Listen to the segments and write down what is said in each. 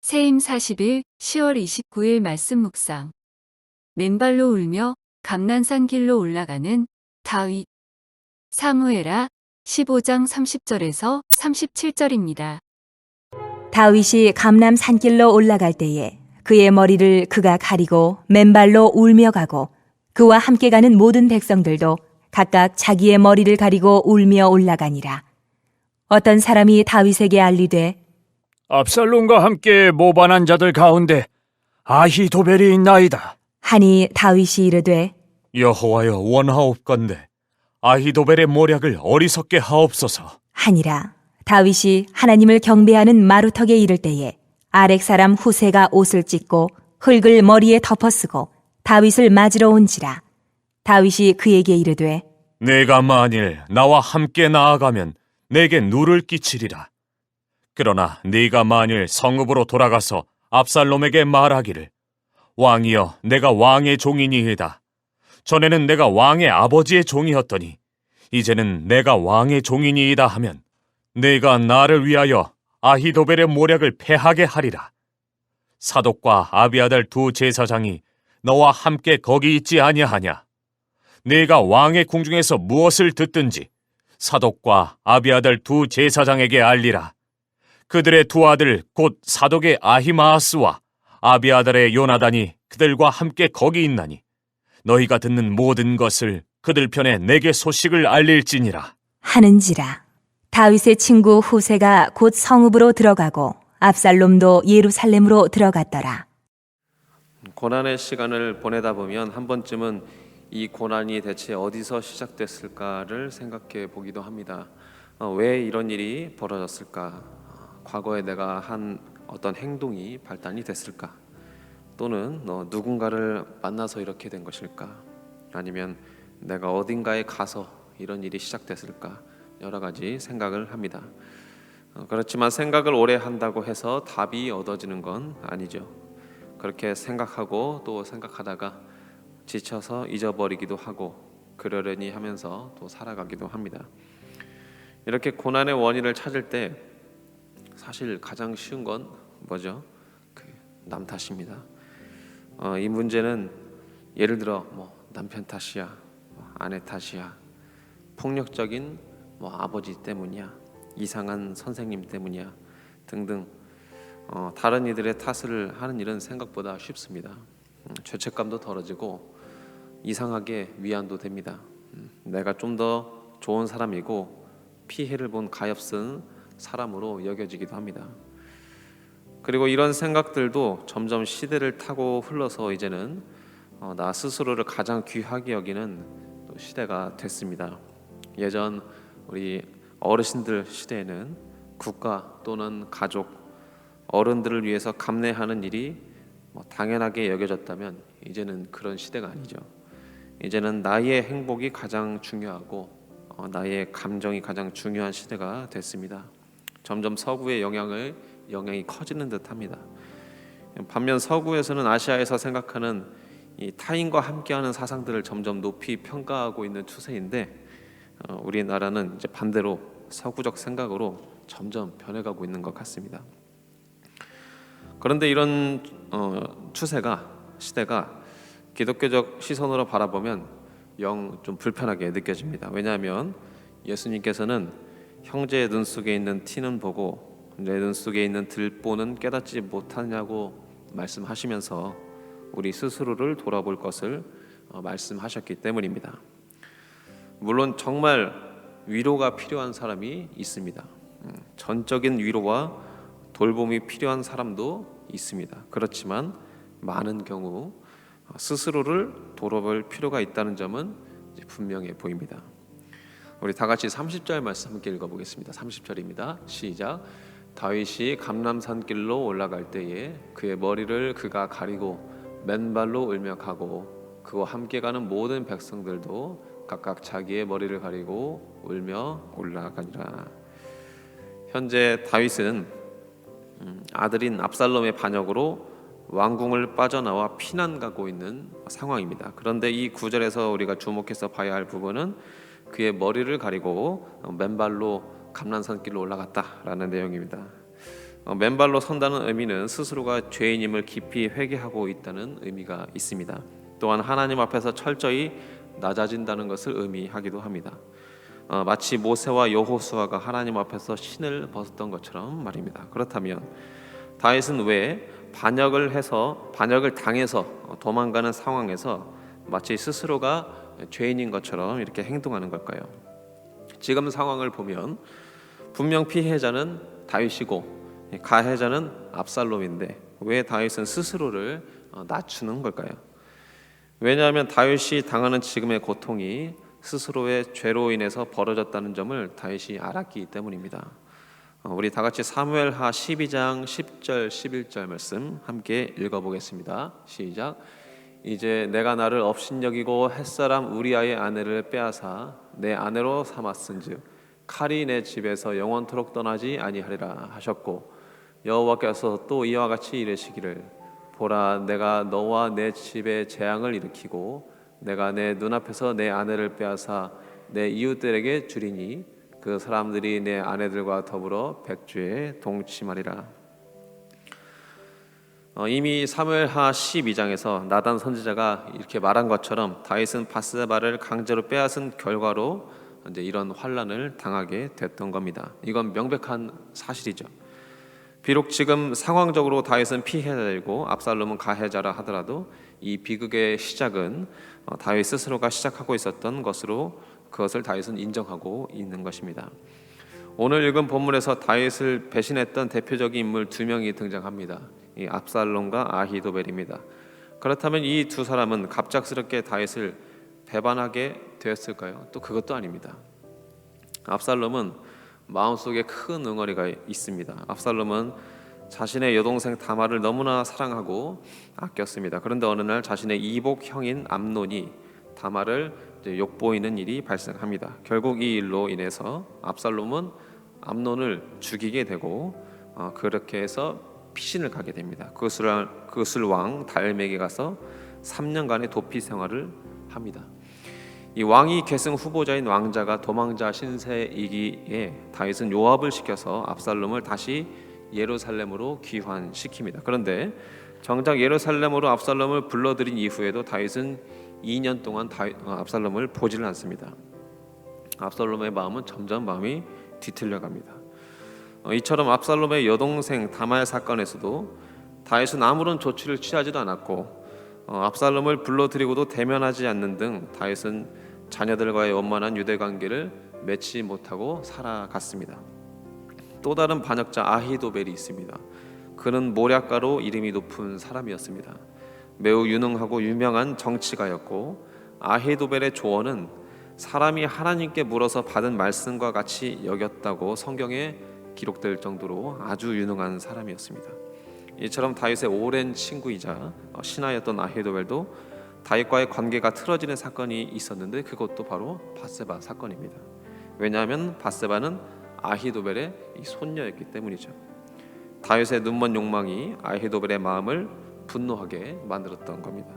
세임 40일 10월 29일 말씀 묵상. 맨발로 울며 감난산 길로 올라가는 다윗. 사무엘하 15장 30절에서 37절입니다. 다윗이 감람 산길로 올라갈 때에 그의 머리를 그가 가리고 맨발로 울며 가고 그와 함께 가는 모든 백성들도 각각 자기의 머리를 가리고 울며 올라가니라. 어떤 사람이 다윗에게 알리되 압살롬과 함께 모반한 자들 가운데 아히도벨이 있나이다. 하니 다윗이 이르되 여호와여 원하옵건대 아히도벨의 모략을 어리석게 하옵소서. 하니라. 다윗이 하나님을 경배하는 마루턱에 이를 때에 아렉 사람 후세가 옷을 찢고 흙을 머리에 덮어쓰고 다윗을 맞으러 온지라. 다윗이 그에게 이르되 내가 만일 나와 함께 나아가면 내게 누를 끼치리라. 그러나 네가 만일 성읍으로 돌아가서 압살롬에게 말하기를 왕이여 내가 왕의 종이니이다. 전에는 내가 왕의 아버지의 종이었더니 이제는 내가 왕의 종이니이다 하면 네가 나를 위하여 아히도벨의 모략을 패하게 하리라. 사독과 아비아달 두 제사장이 너와 함께 거기 있지 아니하냐. 네가 왕의 궁중에서 무엇을 듣든지 사독과 아비아달 두 제사장에게 알리라. 그들의 두 아들 곧 사독의 아히마아스와 아비아달의 요나단이 그들과 함께 거기 있나니 너희가 듣는 모든 것을 그들 편에 내게 소식을 알릴지니라. 하는지라. 다윗의 친구 후세가 곧 성읍으로 들어가고 압살롬도 예루살렘으로 들어갔더라. 고난의 시간을 보내다 보면 한 번쯤은 이 고난이 대체 어디서 시작됐을까를 생각해 보기도 합니다. 왜 이런 일이 벌어졌을까? 과거에 내가 한 어떤 행동이 발단이 됐을까? 또는 누군가를 만나서 이렇게 된 것일까? 아니면 내가 어딘가에 가서 이런 일이 시작됐을까? 여러 가지 생각을 합니다. 그렇지만 생각을 오래 한다고 해서 답이 얻어지는 건 아니죠. 그렇게 생각하고 또 생각하다가 지쳐서 잊어버리기도 하고 그러려니 하면서 또 살아가기도 합니다. 이렇게 고난의 원인을 찾을 때 사실 가장 쉬운 건 뭐죠? 남 탓입니다. 이 문제는 예를 들어 남편 탓이야, 아내 탓이야, 폭력적인 아버지 때문이야, 이상한 선생님 때문이야 등등 다른 이들의 탓을 하는 일은 생각보다 쉽습니다. 죄책감도 덜어지고 이상하게 위안도 됩니다. 내가 좀 더 좋은 사람이고 피해를 본 가엾은 사람으로 여겨지기도 합니다. 그리고 이런 생각들도 점점 시대를 타고 흘러서 이제는 나 스스로를 가장 귀하게 여기는 또 시대가 됐습니다. 예전 우리 어르신들 시대에는 국가 또는 가족, 어른들을 위해서 감내하는 일이 당연하게 여겨졌다면 이제는 그런 시대가 아니죠. 이제는 나의 행복이 가장 중요하고 나의 감정이 가장 중요한 시대가 됐습니다. 점점 서구의 영향이 커지는 듯합니다. 반면 서구에서는 아시아에서 생각하는 이 타인과 함께하는 사상들을 점점 높이 평가하고 있는 추세인데 우리나라는 이제 반대로 서구적 생각으로 점점 변해가고 있는 것 같습니다. 그런데 이런 시대가 기독교적 시선으로 바라보면 영 좀 불편하게 느껴집니다. 왜냐하면 예수님께서는 형제의 눈 속에 있는 티는 보고 내 눈 속에 있는 들보는 깨닫지 못하냐고 말씀하시면서 우리 스스로를 돌아볼 것을 말씀하셨기 때문입니다. 물론 정말 위로가 필요한 사람이 있습니다. 전적인 위로와 돌봄이 필요한 사람도 있습니다. 그렇지만 많은 경우 스스로를 돌아볼 필요가 있다는 점은 분명해 보입니다. 우리 다 같이 30절 말씀 함께 읽어보겠습니다. 30절입니다. 시작. 다윗이 감람산 길로 올라갈 때에 그의 머리를 그가 가리고 맨발로 울며 가고 그와 함께 가는 모든 백성들도 각각 자기의 머리를 가리고 울며 올라가니라. 현재 다윗은 아들인 압살롬의 반역으로 왕궁을 빠져나와 피난 가고 있는 상황입니다. 그런데 이 구절에서 우리가 주목해서 봐야 할 부분은 그의 머리를 가리고 맨발로 감람산길로 올라갔다라는 내용입니다. 맨발로 선다는 의미는 스스로가 죄인임을 깊이 회개하고 있다는 의미가 있습니다. 또한 하나님 앞에서 철저히 낮아진다는 것을 의미하기도 합니다. 마치 모세와 여호수아가 하나님 앞에서 신을 벗었던 것처럼 말입니다. 그렇다면 다윗은 왜 반역을 당해서 도망가는 상황에서 마치 스스로가 죄인인 것처럼 이렇게 행동하는 걸까요? 지금 상황을 보면 분명 피해자는 다윗이고 가해자는 압살롬인데 왜 다윗은 스스로를 낮추는 걸까요? 왜냐하면 다윗이 당하는 지금의 고통이 스스로의 죄로 인해서 벌어졌다는 점을 다윗이 알았기 때문입니다. 우리 다 같이 사무엘하 12장 10절 11절 말씀 함께 읽어보겠습니다. 시작. 이제 내가 나를 업신여기고 햇사람 우리아의 아내를 빼앗아 내 아내로 삼았은즉 칼이 내 집에서 영원토록 떠나지 아니하리라 하셨고 여호와께서 또 이와 같이 이르시기를 보라 내가 너와 내 집에 재앙을 일으키고 내가 내 눈앞에서 내 아내를 빼앗아 내 이웃들에게 주리니 그 사람들이 내 아내들과 더불어 백주에 동침하리라. 이미 사무엘하 12장에서 나단 선지자가 이렇게 말한 것처럼 다윗은 바세바를 강제로 빼앗은 결과로 이제 이런 환란을 당하게 됐던 겁니다. 이건 명백한 사실이죠. 비록 지금 상황적으로 다윗은 피해자이고 압살롬은 가해자라 하더라도 이 비극의 시작은 다윗 스스로가 시작하고 있었던 것으로 그것을 다윗은 인정하고 있는 것입니다. 오늘 읽은 본문에서 다윗을 배신했던 대표적인 인물 두 명이 등장합니다. 이 압살롬과 아히도벨입니다. 그렇다면 이 두 사람은 갑작스럽게 다윗을 배반하게 되었을까요? 또 그것도 아닙니다. 압살롬은 마음속에 큰 응어리가 있습니다. 압살롬은 자신의 여동생 다말을 너무나 사랑하고 아꼈습니다. 그런데 어느 날 자신의 이복 형인 암논이 다말을 욕보이는 일이 발생합니다. 결국 이 일로 인해서 압살롬은 암논을 죽이게 되고 그렇게 해서 피신을 가게 됩니다. 그술 왕 달맥에 가서 3년간의 도피 생활을 합니다. 이 왕위 계승 후보자인 왕자가 도망자 신세이기에 다윗은 요압을 시켜서 압살롬을 다시 예루살렘으로 귀환시킵니다. 그런데 정작 예루살렘으로 압살롬을 불러들인 이후에도 다윗은 2년 동안 압살롬을 보지를 않습니다. 압살롬의 마음은 점점 마음이 뒤틀려갑니다. 이처럼 압살롬의 여동생 다말 사건에서도 다윗은 아무런 조치를 취하지도 않았고 압살롬을 불러들이고도 대면하지 않는 등 다윗은 자녀들과의 원만한 유대 관계를 맺지 못하고 살아갔습니다. 또 다른 반역자 아히도벨이 있습니다. 그는 모략가로 이름이 높은 사람이었습니다. 매우 유능하고 유명한 정치가였고 아히도벨의 조언은 사람이 하나님께 물어서 받은 말씀과 같이 여겼다고 성경에 기록될 정도로 아주 유능한 사람이었습니다. 이처럼 다윗의 오랜 친구이자 신하였던 아히도벨도 다윗과의 관계가 틀어지는 사건이 있었는데 그것도 바로 바세바 사건입니다. 왜냐하면 바세바는 아히도벨의 손녀였기 때문이죠. 다윗의 눈먼 욕망이 아히도벨의 마음을 분노하게 만들었던 겁니다.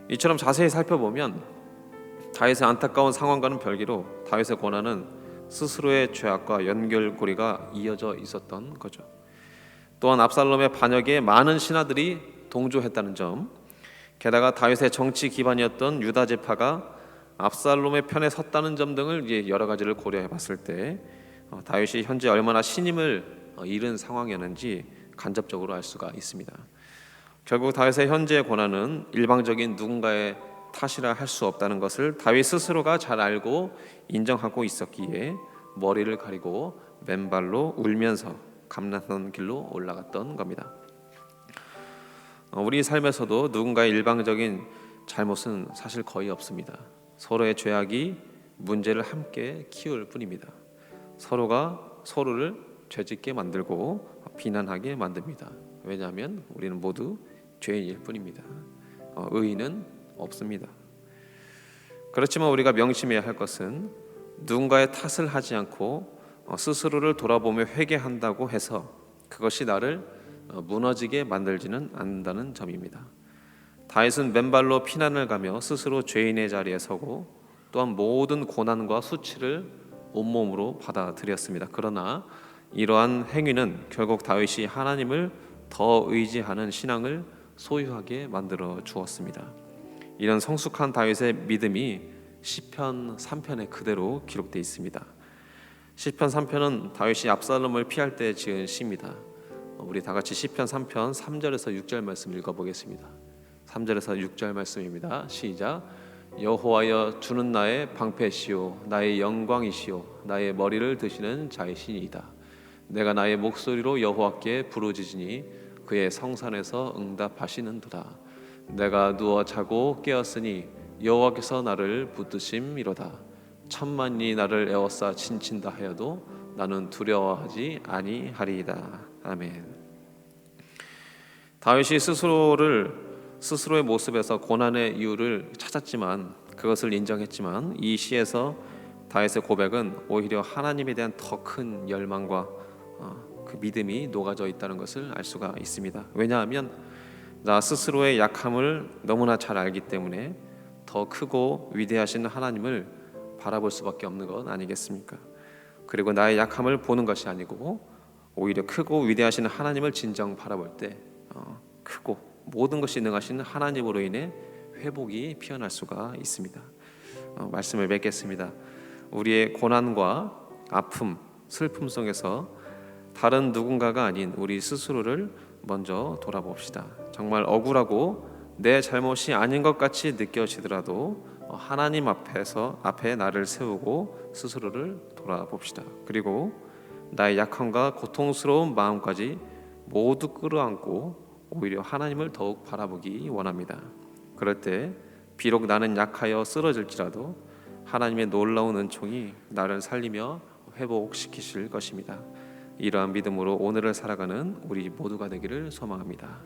이처럼 자세히 살펴보면 다윗의 안타까운 상황과는 별개로 다윗의 고난은 스스로의 죄악과 연결고리가 이어져 있었던 거죠. 또한 압살롬의 반역에 많은 신하들이 동조했다는 점, 게다가 다윗의 정치 기반이었던 유다 지파가 압살롬의 편에 섰다는 점 등을 여러 가지를 고려해 봤을 때 다윗이 현재 얼마나 신임을 잃은 상황이었는지 간접적으로 알 수가 있습니다. 결국 다윗의 현재의 고난은 일방적인 누군가의 탓이라 할 수 없다는 것을 다윗 스스로가 잘 알고 인정하고 있었기에 머리를 가리고 맨발로 울면서 감난선 길로 올라갔던 겁니다. 우리 삶에서도 누군가의 일방적인 잘못은 사실 거의 없습니다. 서로의 죄악이 문제를 함께 키울 뿐입니다. 서로가 서로를 죄짓게 만들고 비난하게 만듭니다. 왜냐하면 우리는 모두 죄인일 뿐입니다. 의인은 없습니다. 그렇지만 우리가 명심해야 할 것은 누군가의 탓을 하지 않고 스스로를 돌아보며 회개한다고 해서 그것이 나를 무너지게 만들지는 않는다는 점입니다. 다윗은 맨발로 피난을 가며 스스로 죄인의 자리에 서고 또한 모든 고난과 수치를 온몸으로 받아들였습니다. 그러나 이러한 행위는 결국 다윗이 하나님을 더 의지하는 신앙을 소유하게 만들어 주었습니다. 이런 성숙한 다윗의 믿음이 시편 3편에 그대로 기록되어 있습니다. 시편 3편은 다윗이 압살롬을 피할 때 지은 시입니다. 우리 다 같이 시편 3편 3절에서 6절 말씀 읽어보겠습니다. 3절에서 6절 말씀입니다. 시작. 여호와여, 주는 나의 방패시오 나의 영광이시오 나의 머리를 드시는 자이시니이다. 내가 나의 목소리로 여호와께 부르짖으니 그의 성산에서 응답하시는도다. 내가 누워 자고 깨었으니 여호와께서 나를 붙드심이로다. 천만이 나를 에워싸 친친다 하여도 나는 두려워하지 아니하리이다. 아멘. 다윗이 스스로의 모습에서 고난의 이유를 찾았지만, 그것을 인정했지만, 이 시에서 다윗의 고백은 오히려 하나님에 대한 더 큰 열망과 그 믿음이 녹아져 있다는 것을 알 수가 있습니다. 왜냐하면 나 스스로의 약함을 너무나 잘 알기 때문에 더 크고 위대하신 하나님을 바라볼 수밖에 없는 것 아니겠습니까? 그리고 나의 약함을 보는 것이 아니고 오히려 크고 위대하신 하나님을 진정 바라볼 때 크고 모든 것이 능하신 하나님으로 인해 회복이 피어날 수가 있습니다. 말씀을 맺겠습니다. 우리의 고난과 아픔, 슬픔 속에서 다른 누군가가 아닌 우리 스스로를 먼저 돌아봅시다. 정말 억울하고 내 잘못이 아닌 것 같이 느껴지더라도 하나님 앞에 나를 세우고 스스로를 돌아봅시다. 그리고 나의 약함과 고통스러운 마음까지 모두 끌어안고 오히려 하나님을 더욱 바라보기 원합니다. 그럴 때 비록 나는 약하여 쓰러질지라도 하나님의 놀라운 은총이 나를 살리며 회복시키실 것입니다. 이러한 믿음으로 오늘을 살아가는 우리 모두가 되기를 소망합니다.